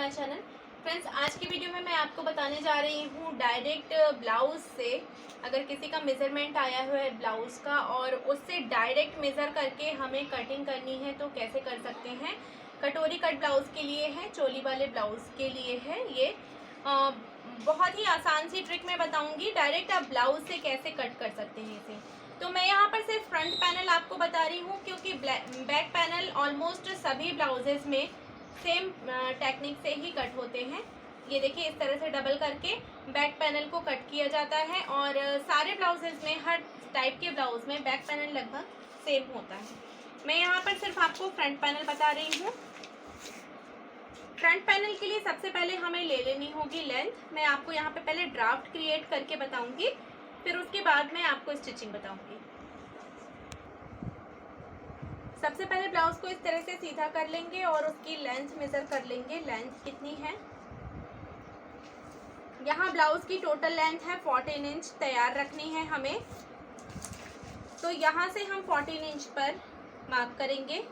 My channel. Friends, आज की video में मैं आपको बताने जा रही हूँ डायरेक्ट ब्लाउज से अगर किसी का मेज़रमेंट आया हुआ है ब्लाउज़ का और उससे डायरेक्ट मेज़र करके हमें कटिंग करनी है तो कैसे कर सकते हैं। कटोरी कट ब्लाउज़ के लिए है, चोली वाले ब्लाउज़ के लिए है ये। बहुत ही आसान सी ट्रिक मैं बताऊँगी, डायरेक्ट आप ब्लाउज़ से कैसे कट कर सकते हैं इसे। तो मैं यहाँ पर सिर्फ फ्रंट पैनल आपको बता रही हूँ क्योंकि बैक पैनल ऑलमोस्ट सभी ब्लाउजेज़ में सेम टेक्निक से ही कट होते हैं। ये देखिए, इस तरह से डबल करके बैक पैनल को कट किया जाता है और सारे ब्लाउजेज़ में, हर टाइप के ब्लाउज में बैक पैनल लगभग सेम होता है। मैं यहाँ पर सिर्फ आपको फ्रंट पैनल बता रही हूँ। फ्रंट पैनल के लिए सबसे पहले हमें ले लेनी होगी लेंथ। मैं आपको यहाँ पे पहले ड्राफ्ट क्रिएट करके बताऊंगी, फिर उसके बाद मैं आपको स्टिचिंग बताऊंगी। सबसे पहले ब्लाउज को इस तरह से सीधा कर लेंगे और उसकी लेंथ मेजर कर लेंगे। लेंथ कितनी है, यहाँ ब्लाउज की टोटल लेंथ है 14 इंच तैयार रखनी है हमें। तो यहाँ से हम 14 इंच पर मार्क करेंगे।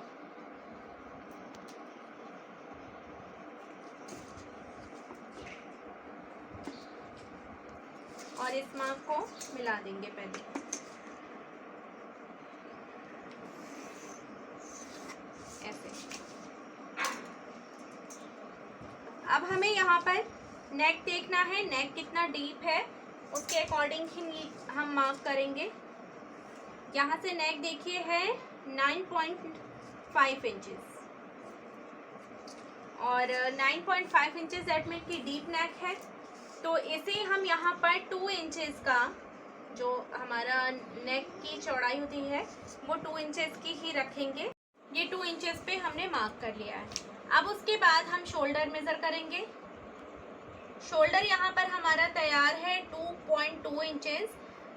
और इस मार्क को मिला देंगे पहले। अब हमें यहाँ पर नेक देखना है, नेक कितना डीप है उसके अकॉर्डिंग ही हम मार्क करेंगे। यहाँ से नेक देखिए है 9.5 इंचेस और 9.5 इंचेस दैट मीन की डीप नेक है। तो इसे हम यहाँ पर 2 इंचेस का, जो हमारा नेक की चौड़ाई होती है वो 2 इंचेस की ही रखेंगे। ये 2 इंचेस पे हमने मार्क कर लिया है। अब उसके बाद हम शोल्डर मेज़र करेंगे। शोल्डर यहाँ पर हमारा तैयार है 2.2 इंचेस।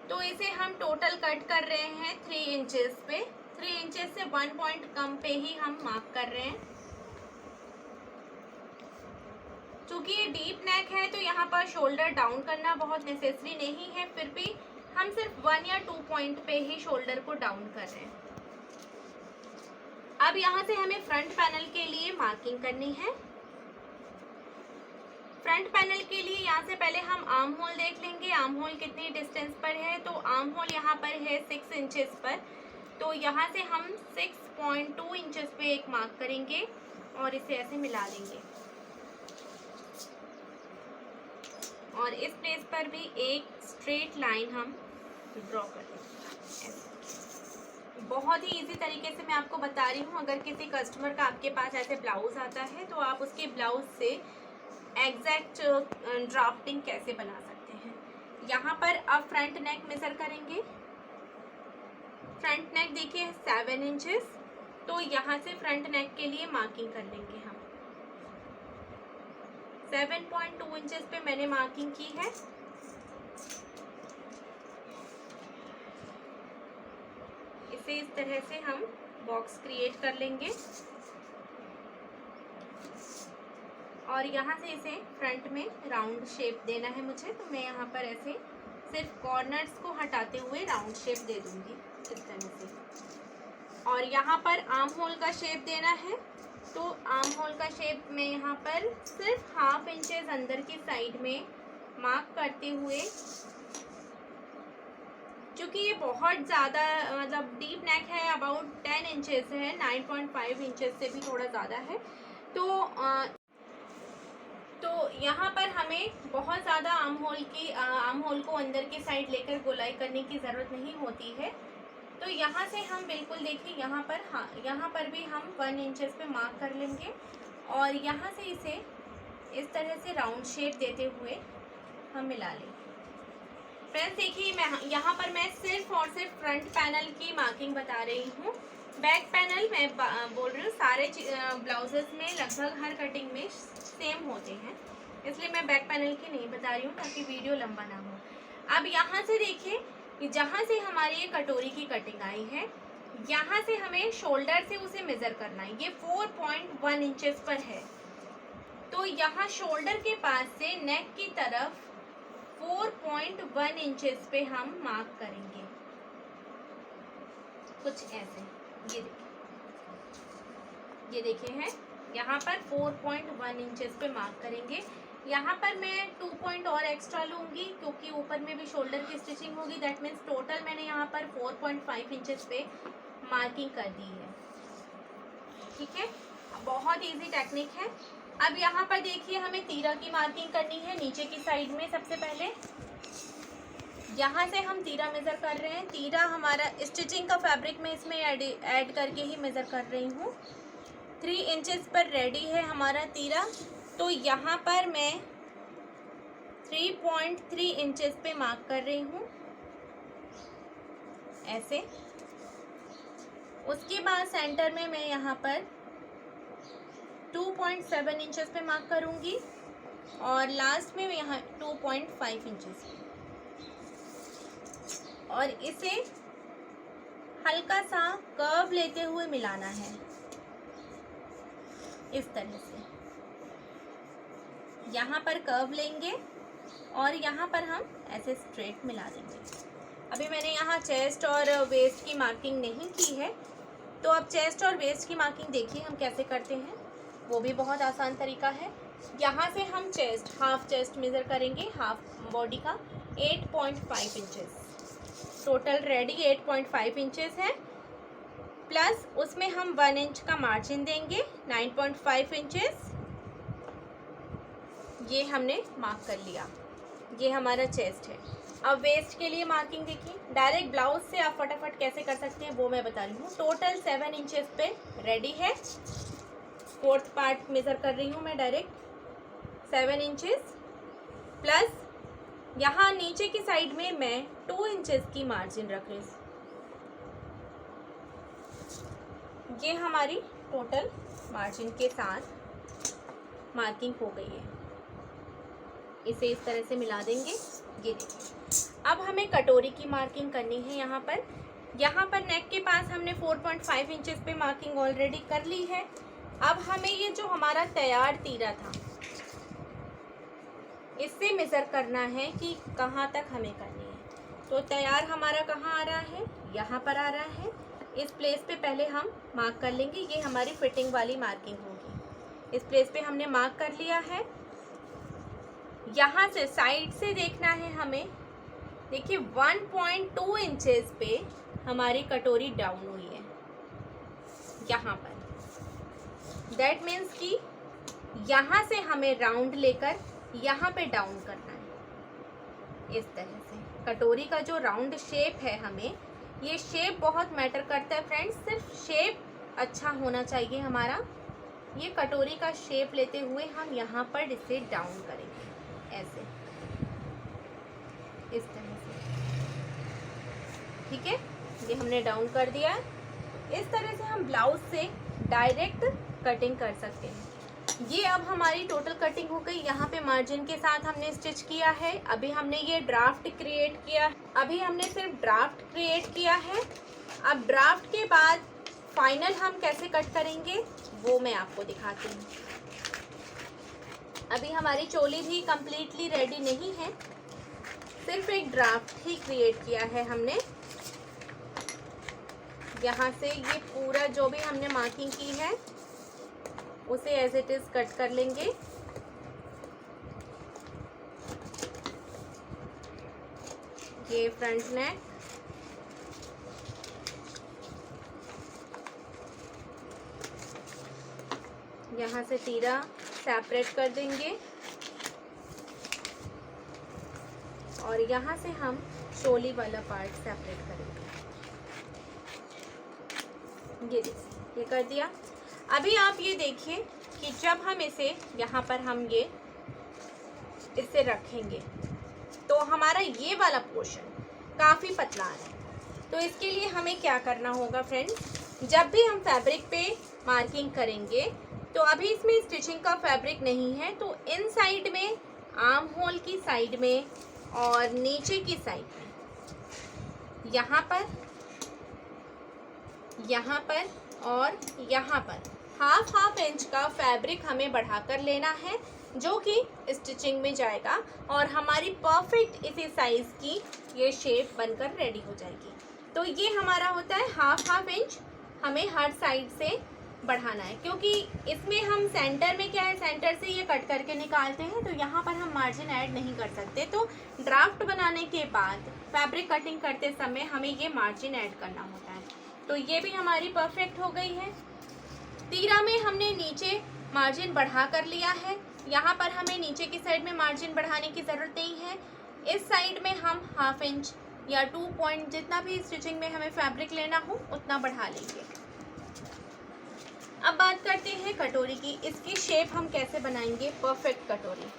तो इसे हम टोटल कट कर रहे हैं 3 इंचेस पे। 3 इंचेस से 1 पॉइंट कम पे ही हम मार्क कर रहे हैं। चूँकि ये डीप नेक है तो यहाँ पर शोल्डर डाउन करना बहुत नेसेसरी नहीं है, फिर भी हम सिर्फ 1 या 2 पॉइंट पे ही शोल्डर को डाउन कर रहे हैं। अब यहाँ से हमें फ्रंट पैनल के लिए मार्किंग करनी है। फ्रंट पैनल के लिए यहाँ से पहले हम आर्म होल देख लेंगे, आर्म होल कितनी डिस्टेंस पर है। तो आर्म होल यहाँ पर है 6 इंचेस पर। तो यहाँ से हम 6.2 इंचेस पे एक मार्क करेंगे और इसे ऐसे मिला देंगे। और इस प्लेस पर भी एक स्ट्रेट लाइन हम ड्रॉ कर देंगे। बहुत ही इजी तरीके से मैं आपको बता रही हूँ। अगर किसी कस्टमर का आपके पास ऐसे ब्लाउज आता है तो आप उसके ब्लाउज से एग्जैक्ट ड्राफ्टिंग कैसे बना सकते हैं। यहाँ पर अब फ्रंट नेक मेजर करेंगे। फ्रंट नेक देखिए 7 इंचेस। तो यहाँ से फ्रंट नेक के लिए मार्किंग कर लेंगे हम। 7.2 इंचेस पे मैंने मार्किंग की है। इसे इस तरह से हम बॉक्स क्रिएट कर लेंगे और यहाँ से इसे फ्रंट में राउंड शेप देना है मुझे। तो मैं यहाँ पर ऐसे सिर्फ कॉर्नर्स को हटाते हुए राउंड शेप दे दूँगी इस तरह से। और यहाँ पर आर्म होल का शेप देना है। तो आर्म होल का शेप में यहाँ पर सिर्फ 1/2 इंचेस अंदर की साइड में मार्क करते हुए, क्योंकि ये बहुत ज़्यादा मतलब डीप नेक है, अबाउट 10 इंचेस है, 9.5 इंचेस से भी थोड़ा ज़्यादा है। तो यहाँ पर हमें बहुत ज़्यादा आर्म होल को अंदर की साइड लेकर गोलाई करने की ज़रूरत नहीं होती है। तो यहाँ से हम बिल्कुल देखिए यहाँ पर, हाँ यहाँ पर भी हम 1 इंचेस पे मार्क कर लेंगे और यहाँ से इसे इस तरह से राउंड शेप देते हुए हम मिला लेंगे। फ्रेंड्स देखिए, मैं यहाँ पर मैं सिर्फ और सिर्फ फ्रंट पैनल की मार्किंग बता रही हूँ। बैक पैनल मैं बोल रही हूँ सारे ब्लाउजेस में लगभग हर कटिंग में सेम होते हैं, इसलिए मैं बैक पैनल की नहीं बता रही हूँ ताकि वीडियो लंबा ना हो। अब यहाँ से देखिए कि जहाँ से हमारी ये कटोरी की कटिंग आई है, यहाँ से हमें शोल्डर से उसे मेज़र करना है। ये 4.1 इंचेस पर है। तो यहाँ शोल्डर के पास से नेक की तरफ 4.1 इंचेस पे हम मार्क करेंगे कुछ ऐसे। ये देखिए है यहाँ पर 4.1 इंचेस पे मार्क करेंगे। यहाँ पर मैं 2 पॉइंट और एक्स्ट्रा लूँगी क्योंकि ऊपर में भी शोल्डर की स्टिचिंग होगी। दैट मीन्स टोटल मैंने यहाँ पर 4.5 इंचेस पे मार्किंग कर दी है। ठीक है, बहुत इजी टेक्निक है। अब यहाँ पर देखिए हमें तीरा की मार्किंग करनी है नीचे की साइड में। सबसे पहले यहाँ से हम तीरा मेज़र कर रहे हैं। तीरा हमारा स्टिचिंग का फैब्रिक में इसमें ऐड करके ही मेज़र कर रही हूँ। 3 इंचेस पर रेडी है हमारा तीरा। तो यहाँ पर मैं 3.3 इंचेस पे मार्क कर रही हूँ ऐसे। उसके बाद सेंटर में मैं यहाँ पर 2.7 इंचेस पे मार्क करूँगी और लास्ट में यहाँ 2.5 इंचेस, और इसे हल्का सा कर्व लेते हुए मिलाना है इस तरह से। यहाँ पर कर्व लेंगे और यहाँ पर हम ऐसे स्ट्रेट मिला देंगे। अभी मैंने यहाँ चेस्ट और वेस्ट की मार्किंग नहीं की है, तो अब चेस्ट और वेस्ट की मार्किंग देखिए हम कैसे करते हैं। वो भी बहुत आसान तरीका है। यहाँ से हम चेस्ट, हाफ चेस्ट मेज़र करेंगे, हाफ बॉडी का 8.5 इंचेस। टोटल रेडी 8.5 इंचेस है, प्लस उसमें हम 1 इंच का मार्जिन देंगे 9.5 इंचेस। ये हमने मार्क कर लिया। ये हमारा चेस्ट है। अब वेस्ट के लिए मार्किंग देखिए। डायरेक्ट ब्लाउज से आप फटाफट कैसे कर सकते हैं वो मैं बता रही हूँ। टोटल 7 इंचेस पे रेडी है। 4th पार्ट मेज़र कर रही हूँ मैं डायरेक्ट 7 इंचेस, प्लस यहाँ नीचे की साइड में मैं 2 इंचेस की मार्जिन रख रही हूँ। ये हमारी टोटल मार्जिन के साथ मार्किंग हो गई है। इसे इस तरह से मिला देंगे। ये देखिए, अब हमें कटोरी की मार्किंग करनी है। यहाँ पर नेक के पास हमने 4.5 इंचेस पे मार्किंग ऑलरेडी कर ली है। अब हमें ये जो हमारा तैयार तीरा था इससे मेज़र करना है कि कहाँ तक हमें करनी है। तो तैयार हमारा कहाँ आ रहा है, यहाँ पर आ रहा है। इस प्लेस पे पहले हम मार्क कर लेंगे। ये हमारी फिटिंग वाली मार्किंग होगी। इस प्लेस पे हमने मार्क कर लिया है। यहाँ से साइड से देखना है हमें। देखिए 1.2 इंचेस पे हमारी कटोरी डाउन हुई है यहाँ पर। दैट मीन्स कि यहाँ से हमें राउंड लेकर यहाँ पे डाउन करना है इस तरह से। कटोरी का जो राउंड शेप है, हमें ये शेप बहुत मैटर करता है फ्रेंड्स। सिर्फ शेप अच्छा होना चाहिए हमारा। ये कटोरी का शेप लेते हुए हम यहाँ पर इसे डाउन करेंगे ऐसे, इस तरह से। ठीक है, ये हमने डाउन कर दिया है। इस तरह से हम ब्लाउज से डायरेक्ट कटिंग कर सकते हैं। ये अब हमारी टोटल कटिंग हो गई। यहाँ पे मार्जिन के साथ हमने स्टिच किया है। अभी हमने ये ड्राफ्ट क्रिएट किया। अभी हमने सिर्फ ड्राफ्ट क्रिएट किया है। अब ड्राफ्ट के बाद फाइनल हम कैसे कट करेंगे वो मैं आपको दिखाती हूँ। अभी हमारी चोली भी कम्प्लीटली रेडी नहीं है, सिर्फ एक ड्राफ्ट ही क्रिएट किया है हमने। यहाँ से ये पूरा जो भी हमने मार्किंग की है उसे एज इट इज कट कर लेंगे। ये फ्रंट नेक, यहाँ से तीरा सेपरेट कर देंगे और यहाँ से हम चोली वाला पार्ट सेपरेट करेंगे। ये देखिए, ये कर दिया। अभी आप ये देखिए कि जब हम इसे यहाँ पर हम ये इसे रखेंगे तो हमारा ये वाला पोर्शन काफ़ी पतला आ रहा है। तो इसके लिए हमें क्या करना होगा फ्रेंड्स, जब भी हम फैब्रिक पे मार्किंग करेंगे तो अभी इसमें स्टिचिंग का फैब्रिक नहीं है, तो इन साइड में, आर्म होल की साइड में और नीचे की साइड में, यहाँ पर और यहाँ पर हाफ इंच का फैब्रिक हमें बढ़ाकर लेना है, जो कि स्टिचिंग में जाएगा और हमारी परफेक्ट इसी साइज़ की ये शेप बनकर रेडी हो जाएगी। तो ये हमारा होता है हाफ इंच हमें हर साइड से बढ़ाना है, क्योंकि इसमें हम सेंटर में क्या है, सेंटर से ये कट करके निकालते हैं, तो यहाँ पर हम मार्जिन ऐड नहीं कर सकते। तो ड्राफ्ट बनाने के बाद फैब्रिक कटिंग करते समय हमें ये मार्जिन ऐड करना होता है। तो ये भी हमारी परफेक्ट हो गई है। तीरा में हमने नीचे मार्जिन बढ़ा कर लिया है, यहाँ पर हमें नीचे की साइड में मार्जिन बढ़ाने की ज़रूरत नहीं है। इस साइड में हम 1/2 इंच या 2 पॉइंट जितना भी स्टिचिंग में हमें फैब्रिक लेना हो उतना बढ़ा लेंगे। अब बात करते हैं कटोरी की। इसकी शेप हम कैसे बनाएंगे परफेक्ट कटोरी।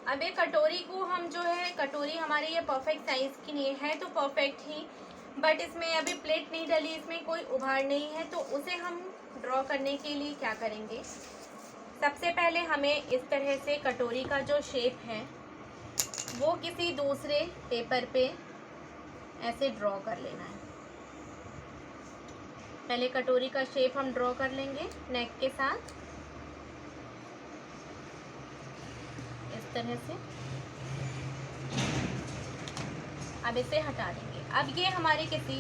अब ये कटोरी को हम जो है, कटोरी हमारी ये परफेक्ट साइज़ की नहीं है तो परफेक्ट ही, बट इसमें अभी प्लेट नहीं डली, इसमें कोई उभार नहीं है, तो उसे हम ड्रॉ करने के लिए क्या करेंगे, सबसे पहले हमें इस तरह से कटोरी का जो शेप है वो किसी दूसरे पेपर पे ऐसे ड्रॉ कर लेना है। पहले कटोरी का शेप हम ड्रॉ कर लेंगे नेक के साथ इस तरह से। अब इसे हटा देंगे। अब ये हमारे किसी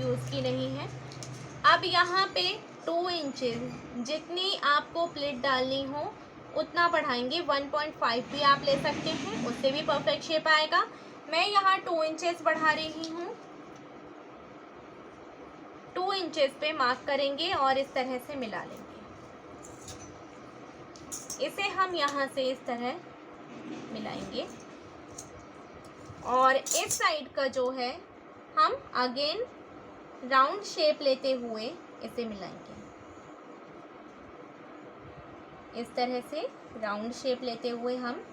यूज़ की नहीं है। अब यहाँ पे 2 इंचेस जितनी आपको प्लेट डालनी हो उतना बढ़ाएंगे। 1.5 भी आप ले सकते हैं, उससे भी परफेक्ट शेप आएगा। मैं यहाँ 2 इंचेस बढ़ा रही हूँ। 2 इंचेस पे मार्क करेंगे और इस तरह से मिला लेंगे। इसे हम यहाँ से इस तरह मिलाएंगे और इस साइड का जो है हम अगेन राउंड शेप लेते हुए इसे मिलाएंगे। इस तरह से राउंड शेप लेते हुए हम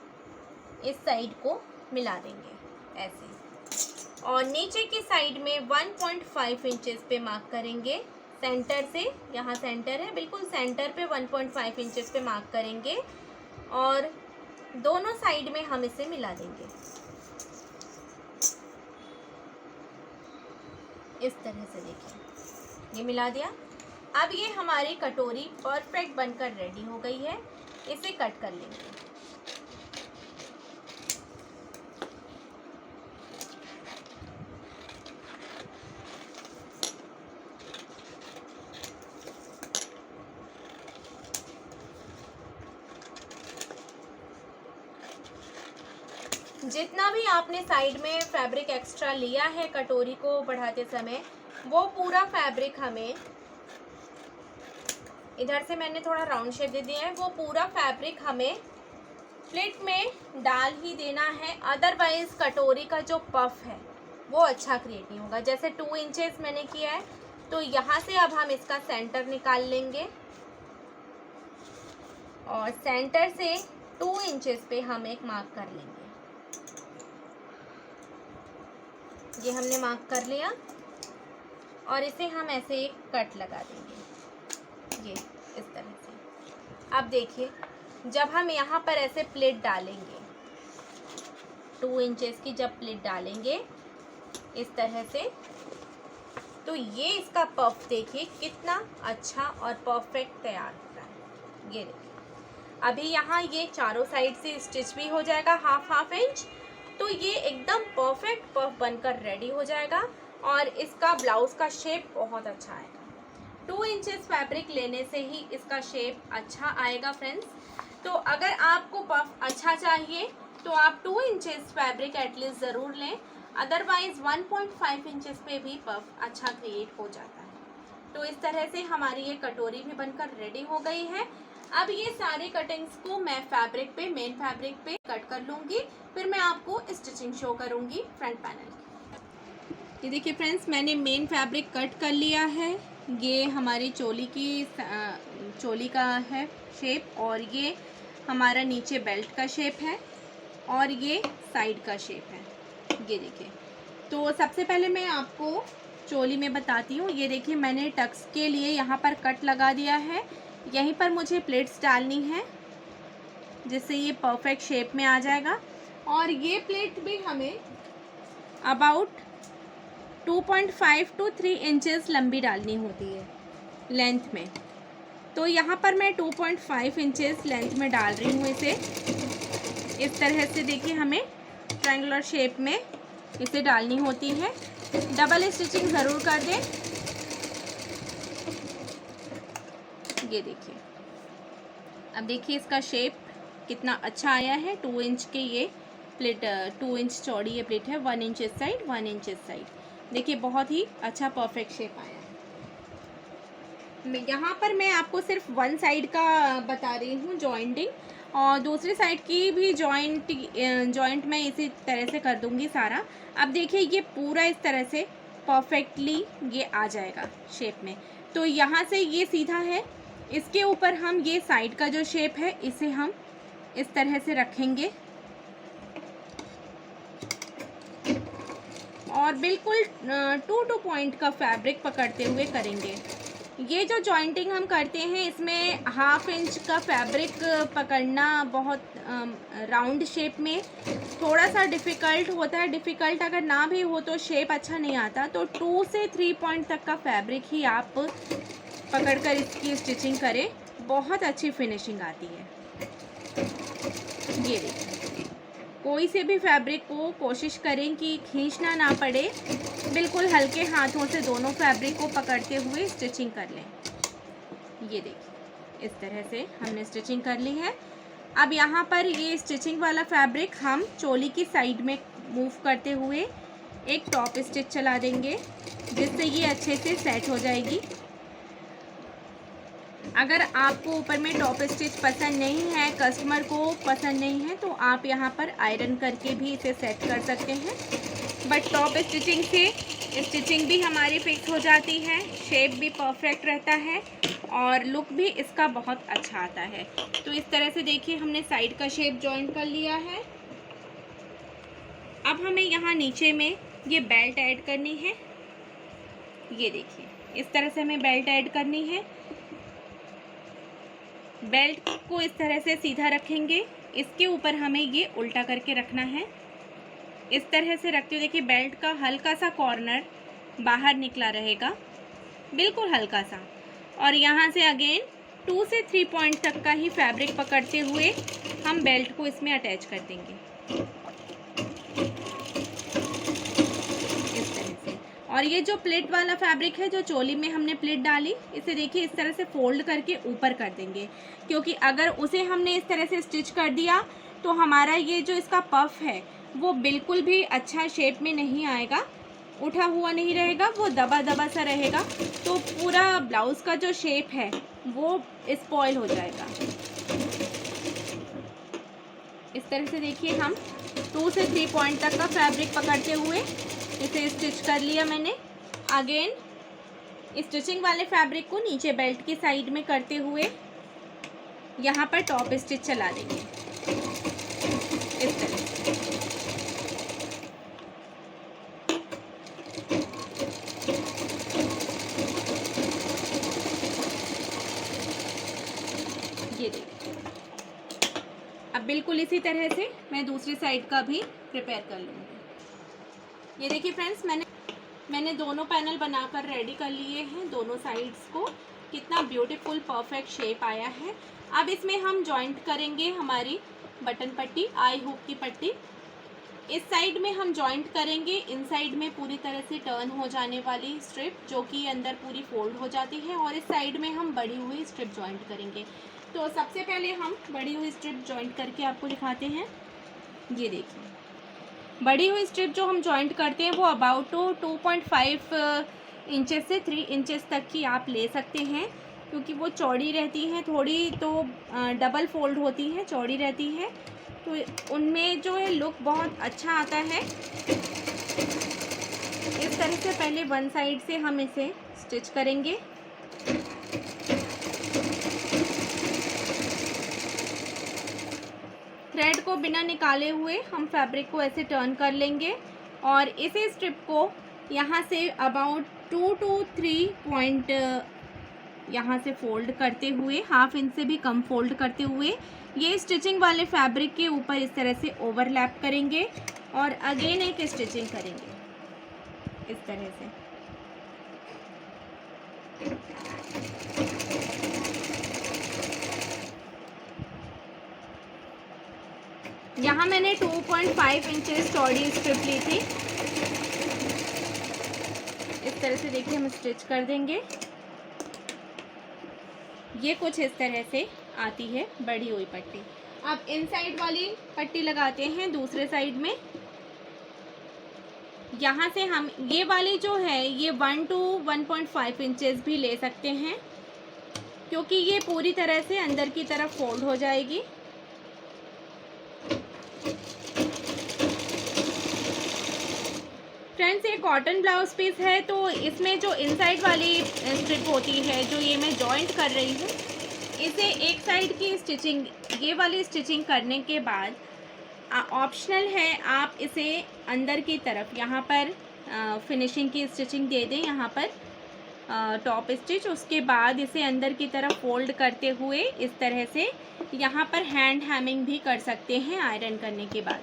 इस साइड को मिला देंगे ऐसे। और नीचे की साइड में 1.5 इंचेस पे मार्क करेंगे सेंटर से। यहाँ सेंटर है, बिल्कुल सेंटर पे 1.5 इंचेस पे मार्क करेंगे और दोनों साइड में हम इसे मिला देंगे इस तरह से। देखिए ये मिला दिया। अब ये हमारी कटोरी परफेक्ट बनकर रेडी हो गई है। इसे कट कर लेंगे। जितना भी आपने साइड में फैब्रिक एक्स्ट्रा लिया है कटोरी को बढ़ाते समय, वो पूरा फैब्रिक हमें, इधर से मैंने थोड़ा राउंड शेप दे दिया है, वो पूरा फैब्रिक हमें प्लेट में डाल ही देना है। अदरवाइज़ कटोरी का जो पफ है वो अच्छा क्रिएट नहीं होगा। जैसे 2 इंचेस मैंने किया है, तो यहाँ से अब हम इसका सेंटर निकाल लेंगे और सेंटर से 2 इंचेस पे हम एक मार्क कर लेंगे। ये हमने मार्क कर लिया और इसे हम ऐसे एक कट लगा देंगे ये इस तरह से। अब देखिए जब हम यहाँ पर ऐसे प्लेट डालेंगे, 2 इंचेस की जब प्लेट डालेंगे इस तरह से, तो ये इसका पफ देखिए कितना अच्छा और परफेक्ट तैयार हो रहा है। ये देखिए अभी यहाँ ये चारों साइड से स्टिच भी हो जाएगा 1/2 इंच, तो ये एकदम परफेक्ट पफ बनकर रेडी हो जाएगा और इसका ब्लाउज़ का शेप बहुत अच्छा आएगा। 2 इंचेस फैब्रिक लेने से ही इसका शेप अच्छा आएगा फ्रेंड्स। तो अगर आपको पफ अच्छा चाहिए तो आप 2 इंचेस फैब्रिक एटलीस्ट ज़रूर लें, अदरवाइज़ 1.5 इंचेस पे भी पफ अच्छा क्रिएट हो जाता है। तो इस तरह से हमारी ये कटोरी भी बनकर रेडी हो गई है। अब ये सारे कटिंग्स को मैं फैब्रिक पे, मेन फैब्रिक पे कट कर लूँगी, फिर मैं आपको स्टिचिंग शो करूँगी फ्रंट पैनल। ये देखिए फ्रेंड्स, मैंने मेन फैब्रिक कट कर लिया है। ये हमारी चोली का है शेप और ये हमारा नीचे बेल्ट का शेप है और ये साइड का शेप है। ये देखिए, तो सबसे पहले मैं आपको चोली में बताती हूँ। ये देखिए मैंने टक्स के लिए यहाँ पर कट लगा दिया है। यहीं पर मुझे प्लेट्स डालनी है जिससे ये परफेक्ट शेप में आ जाएगा। और ये प्लेट भी हमें अबाउट 2.5 to 3 इंचेस लंबी डालनी होती है लेंथ में। तो यहाँ पर मैं 2.5 इंचेस लेंथ में डाल रही हूँ इसे इस तरह से। देखिए हमें ट्रायंगुलर शेप में इसे डालनी होती है। डबल स्टिचिंग ज़रूर कर दें। ये देखिए, अब देखिए इसका शेप कितना अच्छा आया है। 2 इंच के ये प्लेट, 2 इंच चौड़ी ये प्लेट है, 1 इंच इस साइड 1 इंच इस साइड। देखिए बहुत ही अच्छा परफेक्ट शेप आया है। यहाँ पर मैं आपको सिर्फ वन साइड का बता रही हूँ जॉइंटिंग, और दूसरी साइड की भी जॉइंट मैं इसी तरह से कर दूँगी सारा। अब देखिए ये पूरा इस तरह से परफेक्टली ये आ जाएगा शेप में। तो यहाँ से ये सीधा है, इसके ऊपर हम ये साइड का जो शेप है इसे हम इस तरह से रखेंगे और बिल्कुल 2 पॉइंट का फैब्रिक पकड़ते हुए करेंगे। ये जो जॉइंटिंग हम करते हैं इसमें 1/2 इंच का फैब्रिक पकड़ना बहुत राउंड शेप में थोड़ा सा डिफ़िकल्ट होता है। डिफ़िकल्ट अगर ना भी हो तो शेप अच्छा नहीं आता। तो 2 से 3 पॉइंट तक का फैब्रिक ही आप पकड़कर इसकी स्टिचिंग करें, बहुत अच्छी फिनिशिंग आती है। ये देखिए, कोई से भी फैब्रिक को कोशिश करें कि खींचना ना पड़े, बिल्कुल हल्के हाथों से दोनों फैब्रिक को पकड़ते हुए स्टिचिंग कर लें। ये देखिए इस तरह से हमने स्टिचिंग कर ली है। अब यहाँ पर ये स्टिचिंग वाला फैब्रिक हम चोली की साइड में मूव करते हुए एक टॉप स्टिच चला देंगे, जिससे ये अच्छे से सेट हो जाएगी। अगर आपको ऊपर में टॉप स्टिच पसंद नहीं है, कस्टमर को पसंद नहीं है, तो आप यहाँ पर आयरन करके भी इसे सेट कर सकते हैं। बट टॉप स्टिचिंग से स्टिचिंग भी हमारी फिक्स हो जाती है, शेप भी परफेक्ट रहता है और लुक भी इसका बहुत अच्छा आता है। तो इस तरह से देखिए हमने साइड का शेप जॉइन कर लिया है। अब हमें यहाँ नीचे में ये बेल्ट ऐड करनी है। ये देखिए इस तरह से हमें बेल्ट ऐड करनी है। बेल्ट को इस तरह से सीधा रखेंगे, इसके ऊपर हमें ये उल्टा करके रखना है। इस तरह से रखते हुए देखिए बेल्ट का हल्का सा कॉर्नर बाहर निकला रहेगा, बिल्कुल हल्का सा। और यहाँ से अगेन 2 से 3 पॉइंट तक का ही फैब्रिक पकड़ते हुए हम बेल्ट को इसमें अटैच कर देंगे इस तरह से। और ये जो प्लेट वाला फैब्रिक है, जो चोली में हमने प्लेट डाली, इसे देखिए इस तरह से फोल्ड करके ऊपर कर देंगे, क्योंकि अगर उसे हमने इस तरह से स्टिच कर दिया तो हमारा ये जो इसका पफ है वो बिल्कुल भी अच्छा शेप में नहीं आएगा, उठा हुआ नहीं रहेगा, वो दबा दबा सा रहेगा। तो पूरा ब्लाउज़ का जो शेप है वो स्पॉइल हो जाएगा। इस तरह से देखिए हम 2 से 3 पॉइंट तक का फैब्रिक पकड़ते हुए इसे स्टिच कर लिया मैंने। अगेन स्टिचिंग वाले फैब्रिक को नीचे बेल्ट की साइड में करते हुए यहाँ पर टॉप स्टिच चला देंगे इस तरह से। ये देखिए, अब बिल्कुल इसी तरह से मैं दूसरी साइड का भी प्रिपेयर कर लूँगी। ये देखिए फ्रेंड्स, मैंने दोनों पैनल बनाकर रेडी कर लिए हैं, दोनों साइड्स को। कितना ब्यूटीफुल परफेक्ट शेप आया है। अब इसमें हम जॉइंट करेंगे हमारी बटन पट्टी, आई हुक की पट्टी। इस साइड में हम जॉइंट करेंगे इन साइड में पूरी तरह से टर्न हो जाने वाली स्ट्रिप, जो कि अंदर पूरी फोल्ड हो जाती है, और इस साइड में हम बढ़ी हुई स्ट्रिप जॉइंट करेंगे। तो सबसे पहले हम बढ़ी हुई स्ट्रिप जॉइंट करके आपको दिखाते हैं। ये देखिए, बढ़ी हुई स्ट्रिप जो हम जॉइंट करते हैं वो अबाउट 2.5 इंचेस से 3 इंचेस तक की आप ले सकते हैं, क्योंकि वो चौड़ी रहती हैं थोड़ी, तो डबल फोल्ड होती हैं, चौड़ी रहती है, तो उनमें जो है लुक बहुत अच्छा आता है। इस तरह से पहले वन साइड से हम इसे स्टिच करेंगे। थ्रेड को बिना निकाले हुए हम फैब्रिक को ऐसे टर्न कर लेंगे, और इसी स्ट्रिप को यहाँ से अबाउट 2 to 3 पॉइंट यहाँ से फोल्ड करते हुए, 1/2 इंच से भी कम फोल्ड करते हुए ये स्टिचिंग वाले फैब्रिक के ऊपर इस तरह से ओवरलैप करेंगे और अगेन एक स्टिचिंग करेंगे इस तरह से। यहाँ मैंने 2.5 इंचेस चौड़ी स्ट्रिप ली थी। इस तरह से देखिए हम स्टिच कर देंगे। ये कुछ इस तरह से आती है बढ़ी हुई पट्टी। अब इन साइड वाली पट्टी लगाते हैं दूसरे साइड में। यहाँ से हम ये वाली जो है ये 1 to 1.5 इंचेस भी ले सकते हैं, क्योंकि ये पूरी तरह से अंदर की तरफ फोल्ड हो जाएगी। फ्रेंड्स, ये कॉटन ब्लाउज पीस है, तो इसमें जो इनसाइड वाली स्ट्रिप होती है, जो ये मैं जॉइंट कर रही हूँ, इसे एक साइड की स्टिचिंग, ये वाली स्टिचिंग करने के बाद ऑप्शनल है आप इसे अंदर की तरफ यहाँ पर फिनिशिंग की स्टिचिंग दे दें, यहाँ पर टॉप स्टिच। उसके बाद इसे अंदर की तरफ फोल्ड करते हुए इस तरह से यहाँ पर हैंड हैमिंग भी कर सकते हैं आयरन करने के बाद।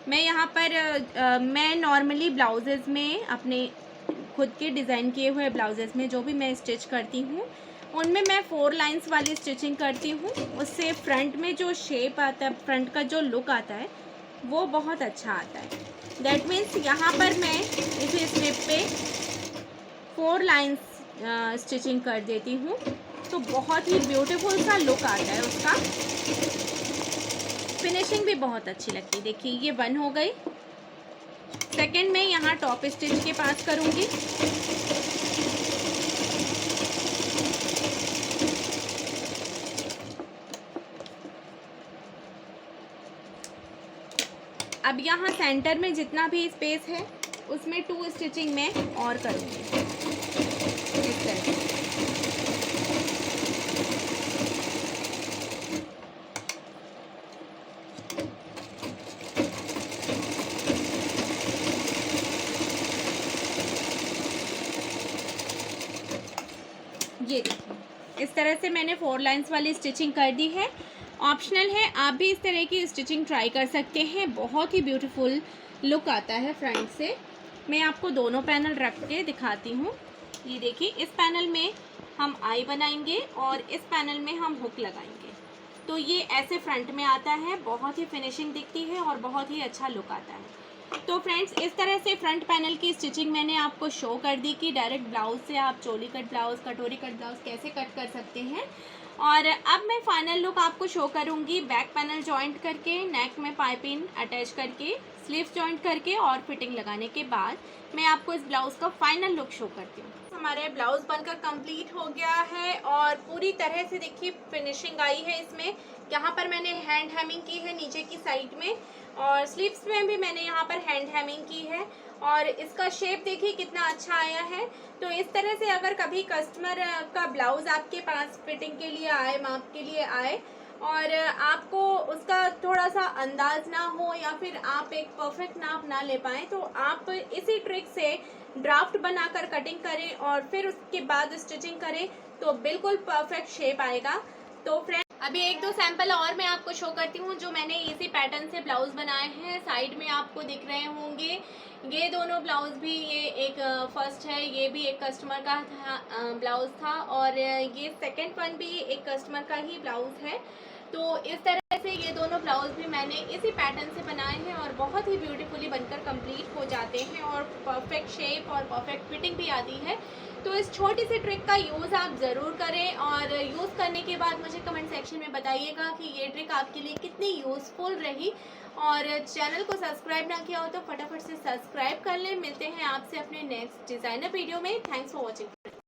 मैं यहाँ पर मैं नॉर्मली ब्लाउजेज़ में, अपने खुद के डिज़ाइन किए हुए ब्लाउजेज़ में जो भी मैं स्टिच करती हूँ, उनमें मैं 4 लाइंस वाली स्टिचिंग करती हूँ। उससे फ्रंट में जो शेप आता है, फ्रंट का जो लुक आता है, वो बहुत अच्छा आता है। दैट मीन्स यहाँ पर मैं इसे स्ट्रिप पे 4 लाइंस स्टिचिंग कर देती हूँ, तो बहुत ही ब्यूटीफुल सा लुक आता है उसका। फिनिशिंग भी बहुत अच्छी लगती है। देखिए ये 1 हो गई। सेकंड में यहाँ टॉप स्टिच के पास करूँगी। अब यहाँ सेंटर में जितना भी स्पेस है उसमें 2 स्टिचिंग मैं और करूँगी इस तरह से। ये देखिए इस तरह से मैंने 4 लाइंस वाली स्टिचिंग कर दी है। ऑप्शनल है, आप भी इस तरह की स्टिचिंग ट्राई कर सकते हैं। बहुत ही ब्यूटीफुल लुक आता है फ्रंट से। मैं आपको दोनों पैनल रख के दिखाती हूँ। ये देखिए, इस पैनल में हम आई बनाएंगे और इस पैनल में हम हुक लगाएंगे, तो ये ऐसे फ्रंट में आता है। बहुत ही फिनिशिंग दिखती है और बहुत ही अच्छा लुक आता है। तो फ्रेंड्स, इस तरह से फ्रंट पैनल की स्टिचिंग मैंने आपको शो कर दी कि डायरेक्ट ब्लाउज से आप चोली कट ब्लाउज, कटोरी कट ब्लाउज कैसे कट कर सकते हैं। और अब मैं फाइनल लुक आपको शो करूंगी बैक पैनल जॉइंट करके, नेक में पाइपिंग अटैच करके, स्लीव्स जॉइंट करके और फिटिंग लगाने के बाद मैं आपको इस ब्लाउज का फाइनल लुक शो करती हूँ। हमारे ब्लाउज बनकर कंप्लीट हो गया है और पूरी तरह से देखिए फिनिशिंग आई है इसमें। यहाँ पर मैंने हैंड हेमिंग की है नीचे की साइड में, और स्लीव्स में भी मैंने यहाँ पर हैंड हेमिंग की है, और इसका शेप देखिए कितना अच्छा आया है। तो इस तरह से अगर कभी कस्टमर का ब्लाउज आपके पास फिटिंग के लिए आए, माप के लिए आए, और आपको उसका थोड़ा सा अंदाज ना हो या फिर आप एक परफेक्ट नाप ना ले पाएँ, तो आप इसी ट्रिक से ड्राफ्ट बनाकर कटिंग करें और फिर उसके बाद स्टिचिंग करें तो बिल्कुल परफेक्ट शेप आएगा। तो फ्रेंड, अभी 1-2 सैंपल और मैं आपको शो करती हूँ जो मैंने इसी पैटर्न से ब्लाउज बनाए हैं। साइड में आपको दिख रहे होंगे ये दोनों ब्लाउज भी, ये एक फर्स्ट है, ये भी एक कस्टमर का था ब्लाउज था, और ये सेकंड वन भी एक कस्टमर का ही ब्लाउज है। तो इस तरह से ये दोनों ब्लाउज भी मैंने इसी पैटर्न से बनाए हैं और बहुत ही ब्यूटीफुली बनकर कंप्लीट हो जाते हैं और परफेक्ट शेप और परफेक्ट फिटिंग भी आती है। तो इस छोटी सी ट्रिक का यूज़ आप ज़रूर करें और यूज़ करने के बाद मुझे कमेंट सेक्शन में बताइएगा कि ये ट्रिक आपके लिए कितनी यूज़फुल रही। और चैनल को सब्सक्राइब ना किया हो तो फटाफट से सब्सक्राइब कर लें। मिलते हैं आपसे अपने नेक्स्ट डिज़ाइनर वीडियो में। Thanks for watching.